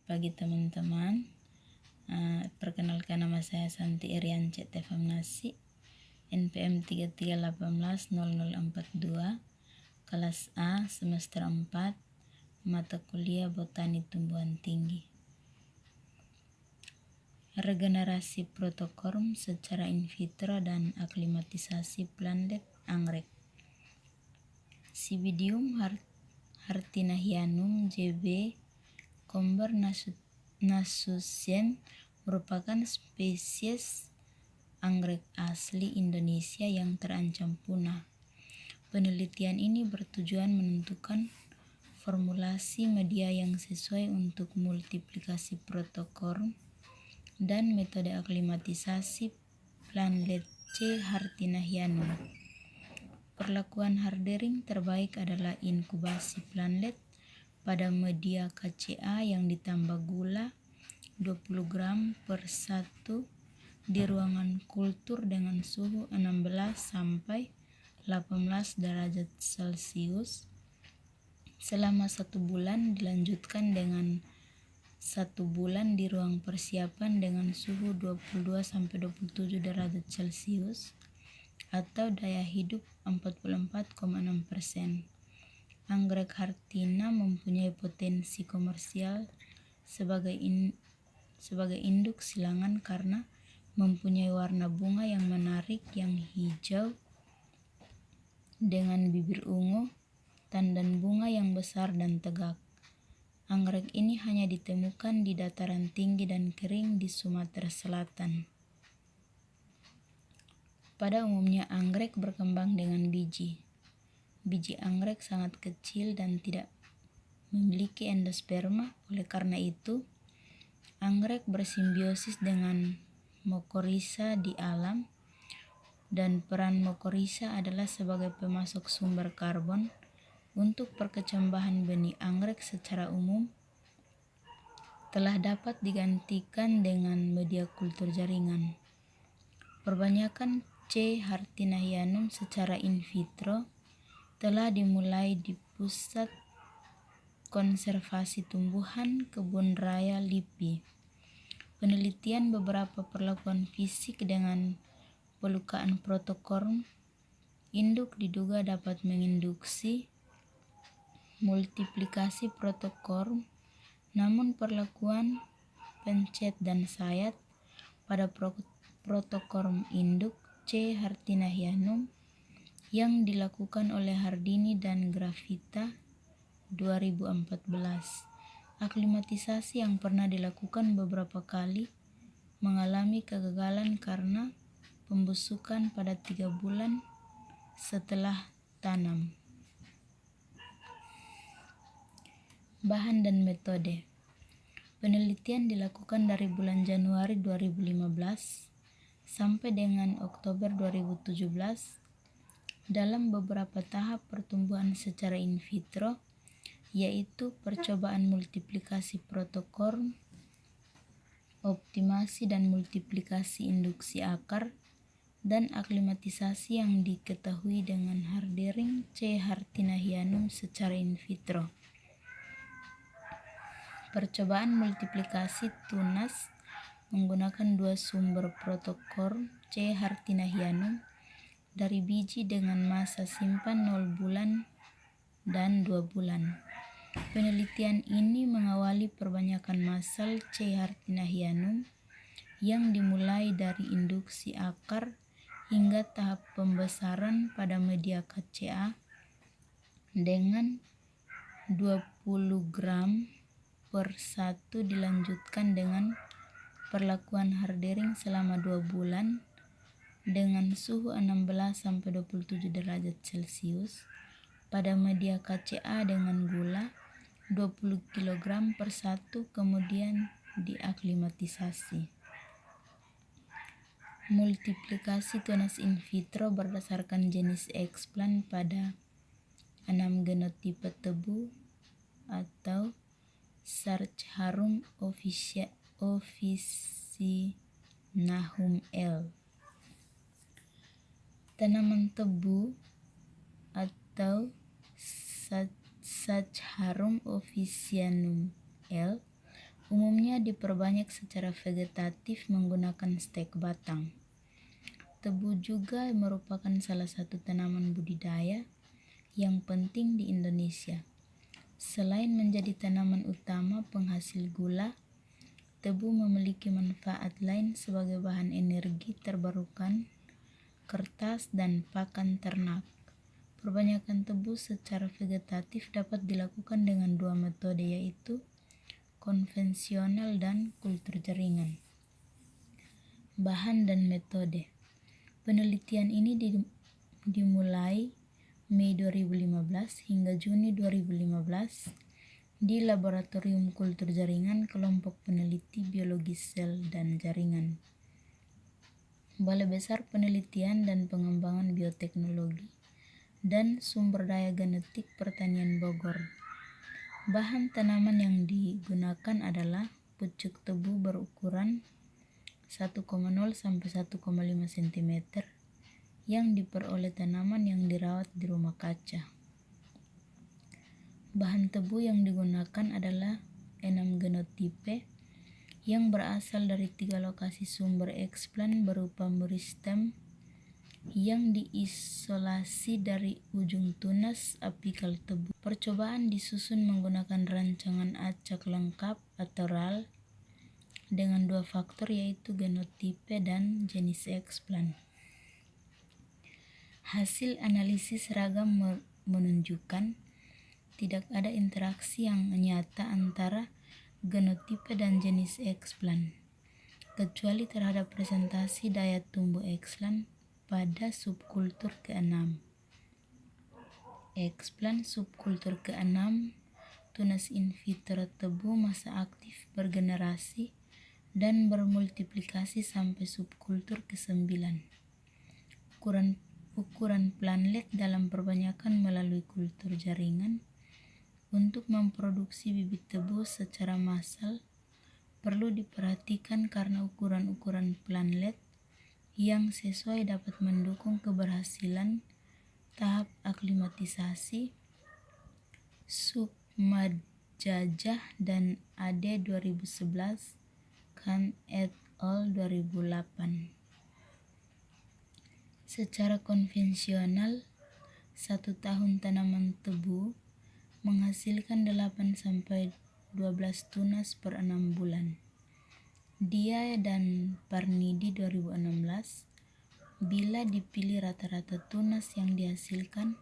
pagi teman-teman. Perkenalkan, nama saya Santi Irian Famnasi, NPM 33180042, kelas A, semester 4, mata kuliah Botani Tumbuhan Tinggi. Regenerasi protokorm secara in vitro dan aklimatisasi plantlet anggrek. Cividium hartinahianum JB Komber Nasution merupakan spesies anggrek asli Indonesia yang terancam punah. Penelitian ini bertujuan menentukan formulasi media yang sesuai untuk multiplikasi protokorm dan metode aklimatisasi plantlet C. hartinahianum. Perlakuan hardering terbaik adalah inkubasi plantlet pada media KCA yang ditambah gula 20 gram per 1 di ruangan kultur dengan suhu 16 sampai 18 derajat Celcius selama 1 bulan, dilanjutkan dengan 1 bulan di ruang persiapan dengan suhu 22 sampai 27 derajat Celcius atau daya hidup 44,6%. Anggrek hartina mempunyai potensi komersial sebagai induk silangan karena mempunyai warna bunga yang menarik yang hijau dengan bibir ungu, tandan bunga yang besar dan tegak. Anggrek ini hanya ditemukan di dataran tinggi dan kering di Sumatera Selatan. Pada umumnya anggrek berkembang dengan biji. Biji anggrek sangat kecil dan tidak memiliki endosperma. Oleh karena itu, anggrek bersimbiosis dengan Mycorrhiza di alam, dan peran Mycorrhiza adalah sebagai pemasok sumber karbon untuk perkecambahan benih. Anggrek secara umum telah dapat digantikan dengan media kultur jaringan. Perbanyakan C. hartinahianum secara in vitro telah dimulai di Pusat Konservasi Tumbuhan Kebun Raya LIPI. Penelitian beberapa perlakuan fisik dengan pelukaan protokorm induk diduga dapat menginduksi multiplikasi protokorm, namun perlakuan pencet dan sayat pada protokorm induk C. hartinahianum yang dilakukan oleh Hardini dan Grafita 2014. Aklimatisasi yang pernah dilakukan beberapa kali mengalami kegagalan karena pembusukan pada 3 bulan setelah tanam. Bahan dan metode. Penelitian dilakukan dari bulan Januari 2015 sampai dengan Oktober 2017 dalam beberapa tahap pertumbuhan secara in vitro, yaitu percobaan multiplikasi protokorm, optimasi dan multiplikasi induksi akar, dan aklimatisasi yang diketahui dengan hardering C. hartinahianum secara in vitro. Percobaan multiplikasi tunas menggunakan 2 sumber protokorm C. hartinahianum dari biji dengan masa simpan 0 bulan dan 2 bulan. Penelitian ini mengawali perbanyakan massal C. hartinahianum yang dimulai dari induksi akar hingga tahap pembesaran pada media KCA dengan 20 gram per 1, dilanjutkan dengan perlakuan hardering selama 2 bulan dengan suhu 16 sampai 27 derajat Celcius pada media KCA dengan gula 20 kg per 1, kemudian diaklimatisasi. Multiplikasi tunas in vitro berdasarkan jenis eksplant pada 6 genotipe tebu atau Sarcharum officinahum L. Tanaman tebu atau Sarcharum officinum L Tebunya diperbanyak secara vegetatif menggunakan stek batang. Tebu juga merupakan salah satu tanaman budidaya yang penting di Indonesia. Selain menjadi tanaman utama penghasil gula, tebu memiliki manfaat lain sebagai bahan energi terbarukan, kertas, dan pakan ternak. Perbanyakan tebu secara vegetatif dapat dilakukan dengan dua metode, yaitu konvensional dan kultur jaringan. Bahan dan metode. Penelitian ini dimulai Mei 2015 hingga Juni 2015 di Laboratorium Kultur Jaringan Kelompok Peneliti Biologi Sel dan Jaringan, Balai Besar Penelitian dan Pengembangan Bioteknologi dan Sumber Daya Genetik Pertanian Bogor. Bahan tanaman yang digunakan adalah pucuk tebu berukuran 1,0 sampai 1,5 cm yang diperoleh tanaman yang dirawat di rumah kaca. Bahan tebu yang digunakan adalah 6 genotipe yang berasal dari 3 lokasi sumber eksplan berupa meristem yang diisolasi dari ujung tunas apikal tebu. Percobaan disusun menggunakan rancangan acak lengkap atau RAL dengan 2 faktor, yaitu genotipe dan jenis eksplan. Hasil analisis seragam menunjukkan tidak ada interaksi yang nyata antara genotipe dan jenis eksplan, kecuali terhadap presentasi daya tumbuh eksplan pada subkultur ke-6. Eksplan subkultur ke-6, tunas in vitro tebu masa aktif bergenerasi dan bermultiplikasi sampai subkultur ke-9. Ukuran planlet dalam perbanyakan melalui kultur jaringan. Untuk memproduksi bibit tebu secara massal perlu diperhatikan karena ukuran-ukuran planlet yang sesuai dapat mendukung keberhasilan tahap aklimatisasi. Sukmadjajah dan AD 2011, Khan et al. 2008. Secara konvensional, 1 tahun tanaman tebu menghasilkan 8 sampai 12 tunas per 6 bulan. Dia dan Parnidi 2016, bila dipilih rata-rata tunas yang dihasilkan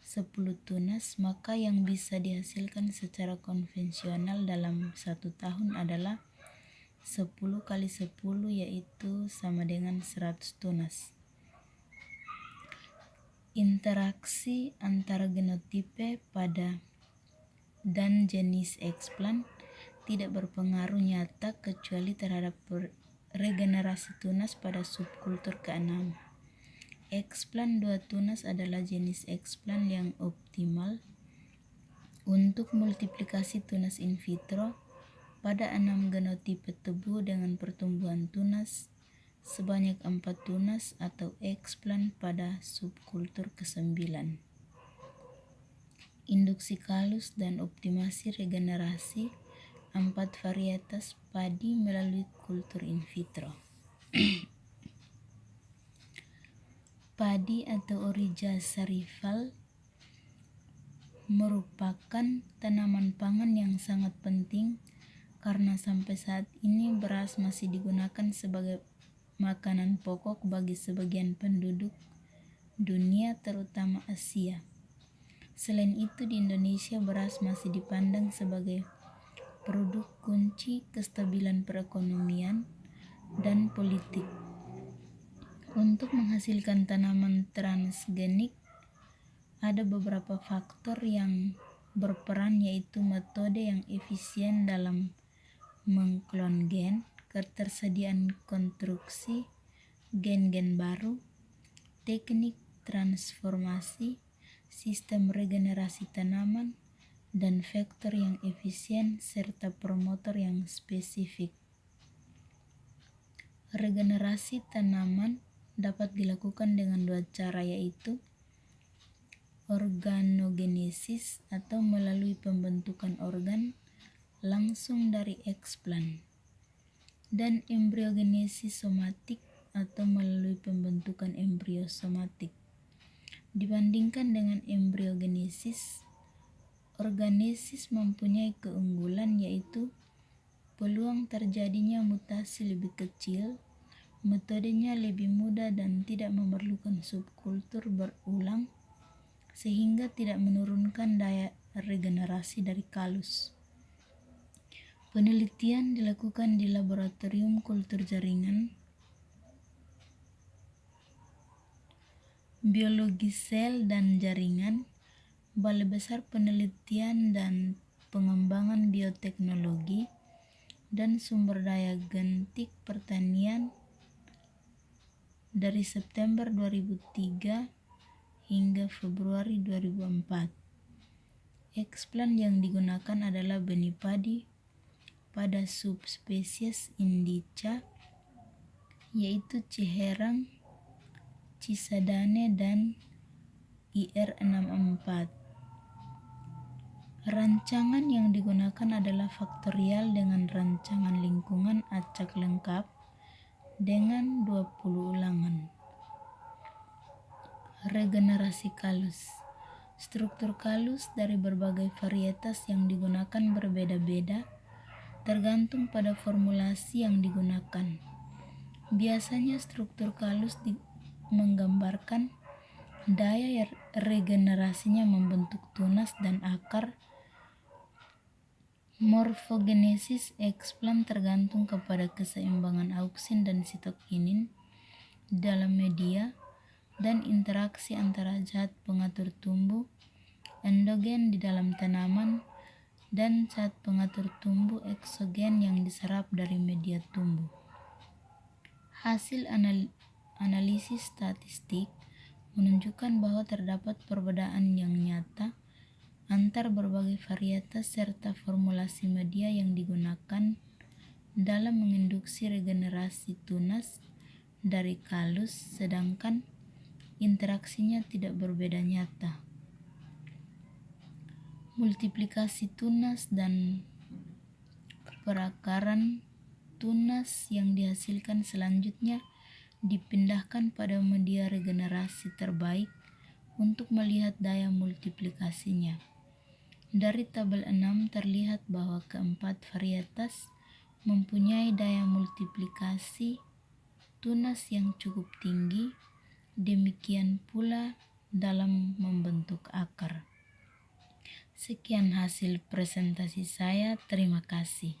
10 tunas, maka yang bisa dihasilkan secara konvensional dalam 1 tahun adalah 10 kali 10, yaitu sama dengan 100 tunas. Interaksi antara genotipe pada dan jenis eksplan tidak berpengaruh nyata kecuali terhadap regenerasi tunas pada subkultur ke-6. Eksplan 2 tunas adalah jenis eksplan yang optimal untuk multiplikasi tunas in vitro pada 6 genotipe tebu dengan pertumbuhan tunas sebanyak 4 tunas atau eksplan pada subkultur ke-9. Induksi kalus dan optimasi regenerasi 4 varietas padi melalui kultur in vitro. Padi atau Oryza saryfal merupakan tanaman pangan yang sangat penting karena sampai saat ini beras masih digunakan sebagai makanan pokok bagi sebagian penduduk dunia, terutama Asia. Selain itu, di Indonesia beras masih dipandang sebagai produk kunci kestabilan perekonomian dan politik. Untuk menghasilkan tanaman transgenik, ada beberapa faktor yang berperan, yaitu metode yang efisien dalam mengklon gen, ketersediaan konstruksi gen-gen baru, teknik transformasi, sistem regenerasi tanaman, dan vektor yang efisien serta promotor yang spesifik. Regenerasi tanaman dapat dilakukan dengan 2 cara, yaitu organogenesis atau melalui pembentukan organ langsung dari eksplan, dan embriogenesis somatik atau melalui pembentukan embrio somatik. Dibandingkan dengan embriogenesis, organesis mempunyai keunggulan yaitu peluang terjadinya mutasi lebih kecil, metodenya lebih mudah dan tidak memerlukan subkultur berulang, sehingga tidak menurunkan daya regenerasi dari kalus. Penelitian dilakukan di laboratorium kultur jaringan, biologi sel dan jaringan, Balai Besar Penelitian dan Pengembangan Bioteknologi, dan Sumber Daya Genetik Pertanian dari September 2003 hingga Februari 2004. Eksplan yang digunakan adalah benih padi pada subspesies Indica, yaitu Ciherang, Cisadane, dan IR64. Rancangan yang digunakan adalah faktorial dengan rancangan lingkungan acak lengkap dengan 20 ulangan. Regenerasi kalus. Struktur kalus dari berbagai varietas yang digunakan berbeda-beda tergantung pada formulasi yang digunakan. Biasanya struktur kalus menggambarkan daya regenerasinya membentuk tunas dan akar. Morfogenesis eksplan tergantung kepada keseimbangan auksin dan sitokinin dalam media dan interaksi antara zat pengatur tumbuh endogen di dalam tanaman dan zat pengatur tumbuh eksogen yang diserap dari media tumbuh. Hasil analisis statistik menunjukkan bahwa terdapat perbedaan yang nyata antar berbagai varietas serta formulasi media yang digunakan dalam menginduksi regenerasi tunas dari kalus, sedangkan interaksinya tidak berbeda nyata. Multiplikasi tunas dan perakaran tunas yang dihasilkan selanjutnya dipindahkan pada media regenerasi terbaik untuk melihat daya multiplikasinya. Dari tabel 6 terlihat bahwa keempat varietas mempunyai daya multiplikasi tunas yang cukup tinggi, demikian pula dalam membentuk akar. Sekian hasil presentasi saya, terima kasih.